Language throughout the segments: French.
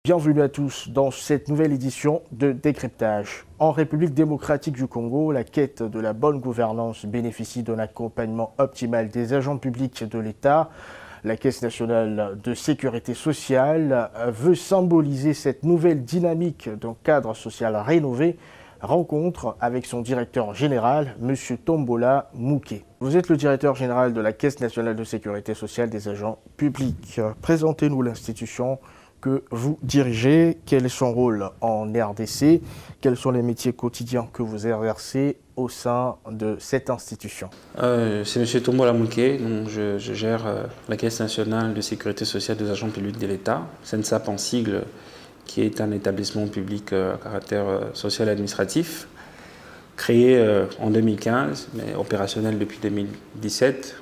Bienvenue à tous dans cette nouvelle édition de Décryptage. En République démocratique du Congo, la quête de la bonne gouvernance bénéficie d'un accompagnement optimal des agents publics de l'État. La Caisse nationale de sécurité sociale veut symboliser cette nouvelle dynamique d'un cadre social rénové. Rencontre avec son directeur général, M. Tombola Mouké. Vous êtes le directeur général de la Caisse nationale de sécurité sociale des agents publics. Présentez-nous l'institution que vous dirigez, quel est son rôle en RDC, quels sont les métiers quotidiens que vous exercez au sein de cette institution. C'est M. Tombola Mouké, donc je gère la Caisse nationale de sécurité sociale des agents publics de l'État, CNSAP en sigle, qui est un établissement public à caractère social et administratif, créé en 2015, mais opérationnel depuis 2017,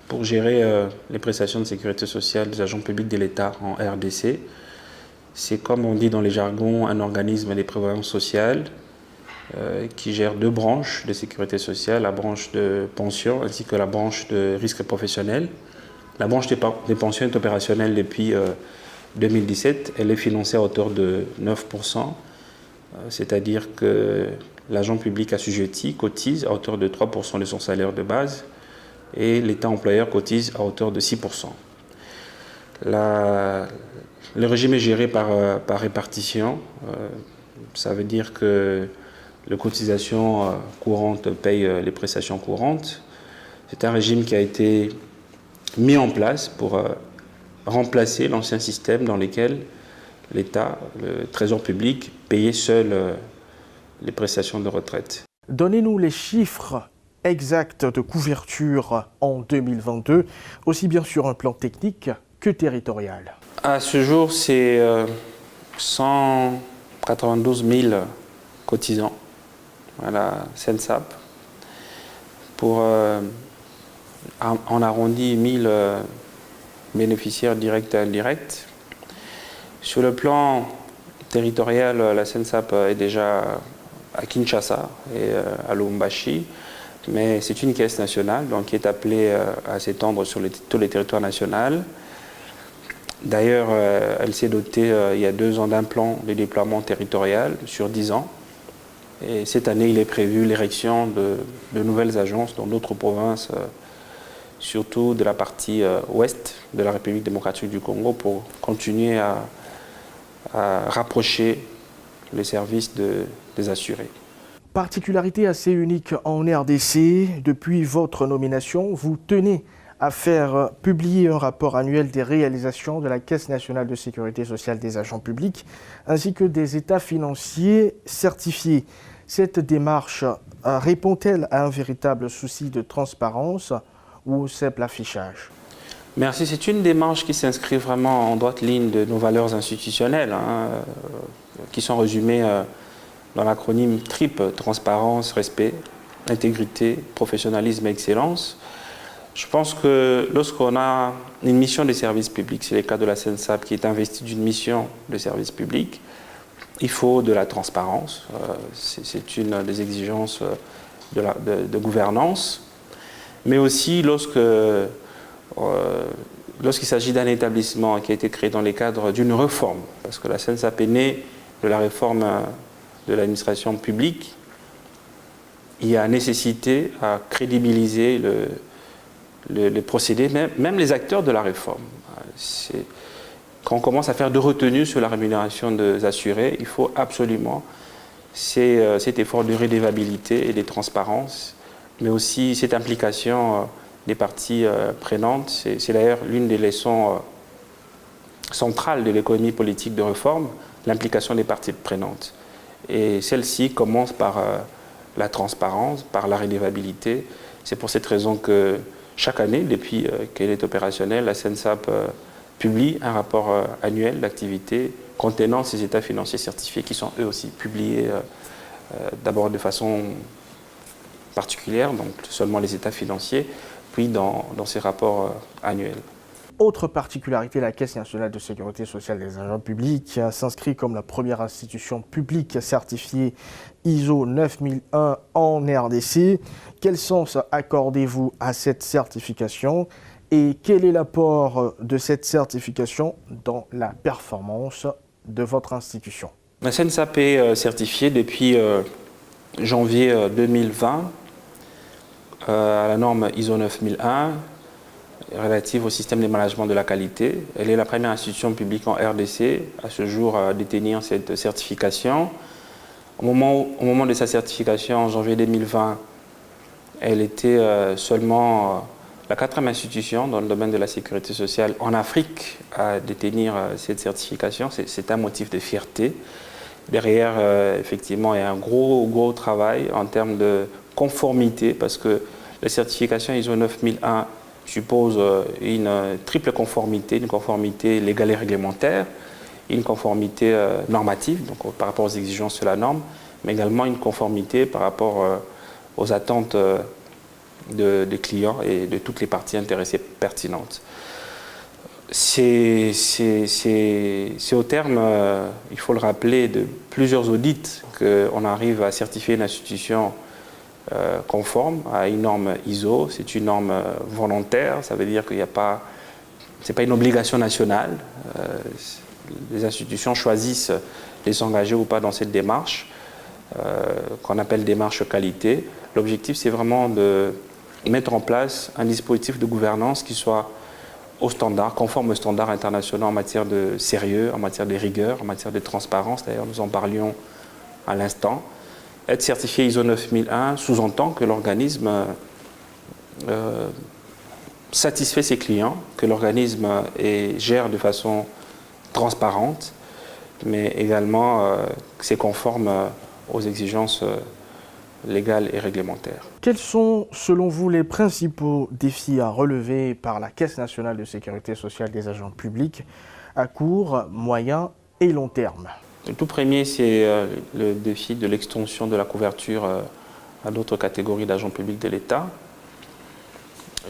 pour gérer les prestations de sécurité sociale des agents publics de l'État en RDC. C'est, comme on dit dans les jargons, un organisme de prévoyance sociale qui gère deux branches de sécurité sociale, la branche de pension ainsi que la branche de risque professionnel. La branche des pensions est opérationnelle depuis 2017, elle est financée à hauteur de 9%, c'est-à-dire que l'agent public assujetti cotise à hauteur de 3% de son salaire de base et l'État employeur cotise à hauteur de 6%. Le régime est géré par répartition, ça veut dire que les cotisations courantes payent les prestations courantes. C'est un régime qui a été mis en place pour remplacer l'ancien système dans lequel l'État, le Trésor public, payait seul les prestations de retraite. Donnez-nous les chiffres exacts de couverture en 2022, aussi bien sur un plan technique que territorial. À ce jour, c'est 192 000 cotisants à la CNSAP pour en arrondi 1000 bénéficiaires directs et indirects. Sur le plan territorial, la CNSAP est déjà à Kinshasa et à Lubumbashi, mais c'est une caisse nationale donc qui est appelée à s'étendre sur tous les territoires nationaux. D'ailleurs, elle s'est dotée il y a 2 ans d'un plan de déploiement territorial sur 10 ans. Et cette année, il est prévu l'érection de nouvelles agences dans d'autres provinces, surtout de la partie ouest de la République démocratique du Congo, pour continuer à rapprocher les services des assurés. Particularité assez unique en RDC, depuis votre nomination, vous tenez à faire publier un rapport annuel des réalisations de la Caisse nationale de sécurité sociale des agents publics, ainsi que des états financiers certifiés. Cette démarche répond-elle à un véritable souci de transparence ou au simple affichage? Merci. C'est une démarche qui s'inscrit vraiment en droite ligne de nos valeurs institutionnelles, qui sont résumées dans l'acronyme TRIP, transparence, respect, intégrité, professionnalisme et excellence. Je pense que lorsqu'on a une mission de service public, c'est le cas de la CNSAP qui est investie d'une mission de service public, il faut de la transparence, c'est une des exigences de gouvernance, mais aussi lorsqu'il s'agit d'un établissement qui a été créé dans le cadre d'une réforme, parce que la CNSAP est née de la réforme de l'administration publique, il y a nécessité à crédibiliser les procédés, même les acteurs de la réforme. Quand on commence à faire de retenue sur la rémunération des assurés, il faut absolument cet effort de redevabilité et de transparence, mais aussi cette implication des parties prenantes. C'est d'ailleurs l'une des leçons centrales de l'économie politique de réforme, l'implication des parties prenantes. Et celle-ci commence par la transparence, par la redevabilité. C'est pour cette raison que chaque année, depuis qu'elle est opérationnelle, la CNSAP publie un rapport annuel d'activité contenant ces états financiers certifiés qui sont eux aussi publiés d'abord de façon particulière, donc seulement les états financiers, puis dans ces rapports annuels. Autre particularité, la Caisse nationale de sécurité sociale des agents publics s'inscrit comme la première institution publique certifiée ISO 9001 en RDC. Quel sens accordez-vous à cette certification et quel est l'apport de cette certification dans la performance de votre institution. La CNSAP est certifiée depuis janvier 2020 à la norme ISO 9001 relative au système de management de la qualité. Elle est la première institution publique en RDC à ce jour à détenir cette certification. Au moment de sa certification, en janvier 2020, elle était seulement la 4e institution dans le domaine de la sécurité sociale en Afrique à détenir cette certification. C'est un motif de fierté. Derrière, effectivement, il y a un gros travail en termes de conformité parce que la certification ISO 9001 suppose une triple conformité, une conformité légale et réglementaire, une conformité normative, donc par rapport aux exigences de la norme, mais également une conformité par rapport aux attentes des clients et de toutes les parties intéressées pertinentes. C'est au terme, il faut le rappeler, de plusieurs audits qu'on arrive à certifier une institution conforme à une norme ISO. C'est une norme volontaire, ça veut dire qu'il n'y a pas, c'est pas une obligation nationale. Les institutions choisissent de s'engager ou pas dans cette démarche, qu'on appelle démarche qualité. L'objectif, c'est vraiment de mettre en place un dispositif de gouvernance qui soit aux standards, conforme aux standards internationaux en matière de sérieux, en matière de rigueur, en matière de transparence. D'ailleurs, nous en parlions à l'instant. Être certifié ISO 9001 sous-entend que l'organisme satisfait ses clients, que l'organisme gère de façon transparente, mais également que c'est conforme aux exigences légales et réglementaires. Quels sont, selon vous, les principaux défis à relever par la Caisse nationale de sécurité sociale des agents publics à court, moyen et long terme? Le tout premier, c'est le défi de l'extension de la couverture à d'autres catégories d'agents publics de l'État.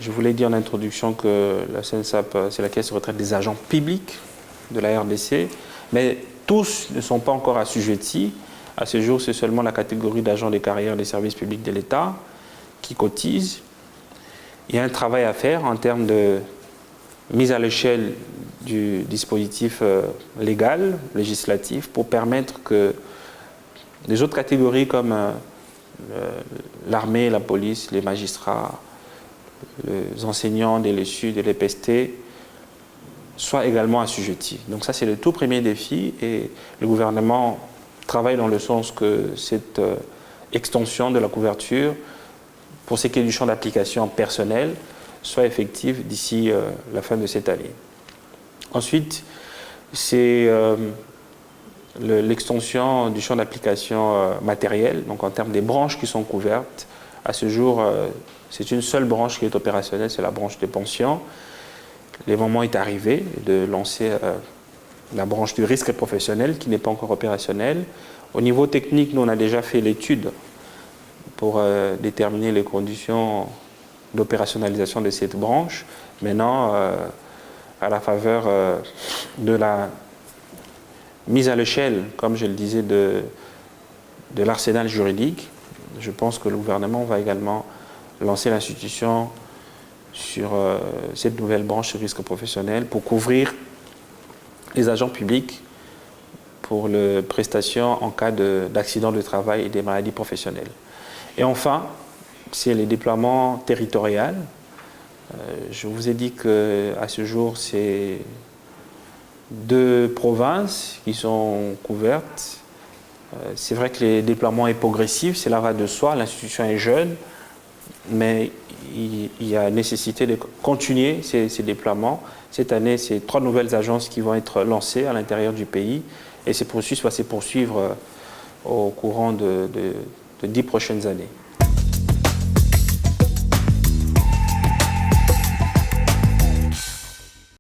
Je voulais dire en introduction que la CNSAP, c'est la Caisse de retraite des agents publics de la RDC, mais tous ne sont pas encore assujettis. À ce jour, c'est seulement la catégorie d'agents des carrières des services publics de l'État qui cotisent. Il y a un travail à faire en termes de mise à l'échelle du dispositif légal, législatif, pour permettre que les autres catégories comme l'armée, la police, les magistrats, les enseignants, les LSU, les PST, soient également assujettis. Donc ça, c'est le tout premier défi et le gouvernement travaille dans le sens que cette extension de la couverture, pour ce qui est du champ d'application personnel, soit effective d'ici la fin de cette année. Ensuite, c'est l'extension du champ d'application matériel, donc en termes des branches qui sont couvertes. À ce jour, c'est une seule branche qui est opérationnelle, c'est la branche des pensions. Le moment est arrivé de lancer la branche du risque professionnel qui n'est pas encore opérationnelle. Au niveau technique, nous on a déjà fait l'étude pour déterminer les conditions d'opérationnalisation de cette branche. Maintenant, à la faveur de la mise à l'échelle, comme je le disais, de l'arsenal juridique, je pense que le gouvernement va également lancer l'institution sur cette nouvelle branche de risque professionnel pour couvrir les agents publics pour les prestations en cas d'accident de travail et des maladies professionnelles. Et enfin, c'est les déploiements territoriaux. Je vous ai dit qu'à ce jour, c'est 2 provinces qui sont couvertes. C'est vrai que le déploiement est progressif, cela va de soi, l'institution est jeune, mais il y a nécessité de continuer ces déploiements. Cette année, c'est 3 nouvelles agences qui vont être lancées à l'intérieur du pays et ces processus vont se poursuivre au courant de 10 prochaines années.